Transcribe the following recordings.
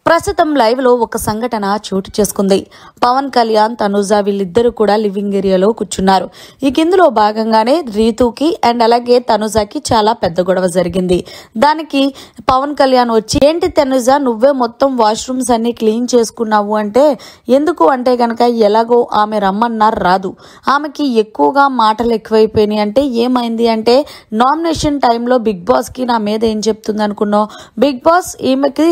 ప్రస్తుతం లైవ్ లో ఒక సంఘటన చోటు చేసుకుంది. పవన్ కళ్యాణ్, తనుజ వీళ్ళిద్దరూ కూడా లివింగ్ ఏరియాలో కూర్చున్నారు. ఈ ఇందులో భాగంగానే రీతుకి అండ్ అలాగే తనుజకి చాలా పెద్ద గొడవ జరిగింది. దానికి పవన్ కళ్యాణ్ వచ్చి, ఏంటి తనుజ నువ్వే మొత్తం వాష్రూమ్స్ అన్ని క్లీన్ చేసుకున్నావు అంటే, ఎందుకు అంటే గనక ఎలాగో ఆమె రమ్మన్నారు రాదు, ఆమెకి ఎక్కువగా మాటలు ఎక్కువైపోయినాయి అంటే ఏమైంది అంటే, నామినేషన్ టైంలో బిగ్ బాస్ కి నా మీద ఏం చెప్తుంది అనుకున్నావు, బిగ్ బాస్ ఈమెకి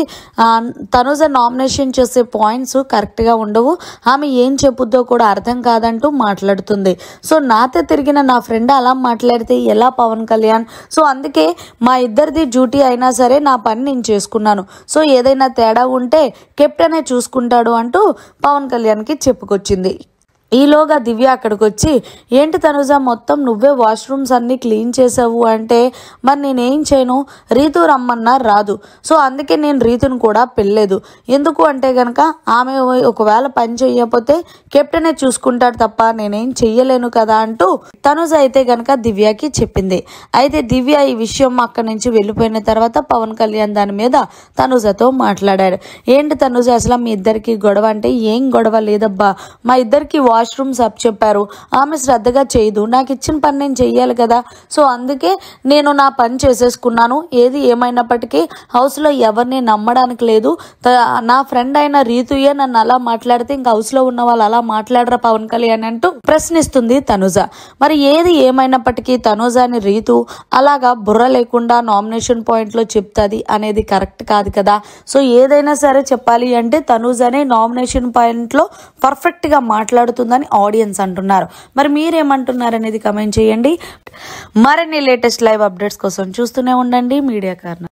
తనుజ నామినేషన్ చేసే పాయింట్స్ కరెక్ట్ గా ఉండవు, ఆమె ఏం చెప్పుద్దో కూడా అర్థం కాదంటూ మాట్లాడుతుంది. సో నాతో తిరిగిన నా ఫ్రెండ్ అలా మాట్లాడితే ఎలా పవన్ కళ్యాణ్? సో అందుకే మా ఇద్దరిది డ్యూటీ అయినా సరే నా పని నేను చేసుకున్నాను, సో ఏదైనా తేడా ఉంటే కెప్టెనే చూసుకుంటాడు అంటూ పవన్ కళ్యాణ్కి చెప్పుకొచ్చింది. ఈలోగా దివ్య అక్కడికి వచ్చి, ఏంటి తనుజ మొత్తం నువ్వే వాష్రూమ్స్ అన్ని క్లీన్ చేసావు అంటే, మరి నేనేం చేయను, రీతు రమ్మన్నా రాదు, సో అందుకే నేను రీతును కూడా పెళ్ళలేదు. ఎందుకు అంటే గనక ఆమె ఒకవేళ పని చెయ్యకపోతే కెప్టెనే చూసుకుంటాడు తప్ప నేనేం చెయ్యలేను కదా అంటూ తనుజ అయితే గనక దివ్యకి చెప్పింది. అయితే దివ్య ఈ విషయం అక్కడి నుంచి వెళ్ళిపోయిన తర్వాత పవన్ కళ్యాణ్ దాని మీద తనుజతో మాట్లాడాడు. ఏంటి తనుజ అసలు మీ ఇద్దరికి గొడవ అంటే, ఏం గొడవ లేదబ్బా, మా ఇద్దరికి వాష్రూమ్స్ అప్ చెప్పారు, ఆమె శ్రద్ధగా చేయదు, నాకు ఇచ్చిన పని నేను చెయ్యాలి కదా, సో అందుకే నేను నా పని చేసేసుకున్నాను. ఏది ఏమైనప్పటికీ హౌస్లో ఎవరిని నమ్మడానికి లేదు, నా ఫ్రెండ్ అయిన రీతుయే నన్ను అలా మాట్లాడితే ఇంకా హౌస్లో ఉన్న వాళ్ళు అలా మాట్లాడరా పవన్ కళ్యాణ్ అంటూ ప్రశ్నిస్తుంది తనుజ. మరి ఏది ఏమైనప్పటికీ తనుజని రీతు అలాగా బుర్ర లేకుండా నామినేషన్ పాయింట్లో చెప్తుంది అనేది కరెక్ట్ కాదు కదా. సో ఏదైనా సరే చెప్పాలి అంటే తనుజనే నామినేషన్ పాయింట్లో పర్ఫెక్ట్గా మాట్లాడుతుంది ఆడియన్స్ అంటున్నారు. మరి మీరేమంటున్నారు అనేది కమెంట్ చేయండి. మరిన్ని లేటెస్ట్ లైవ్ అప్డేట్స్ కోసం చూస్తూనే ఉండండి మీడియా కార్నర్.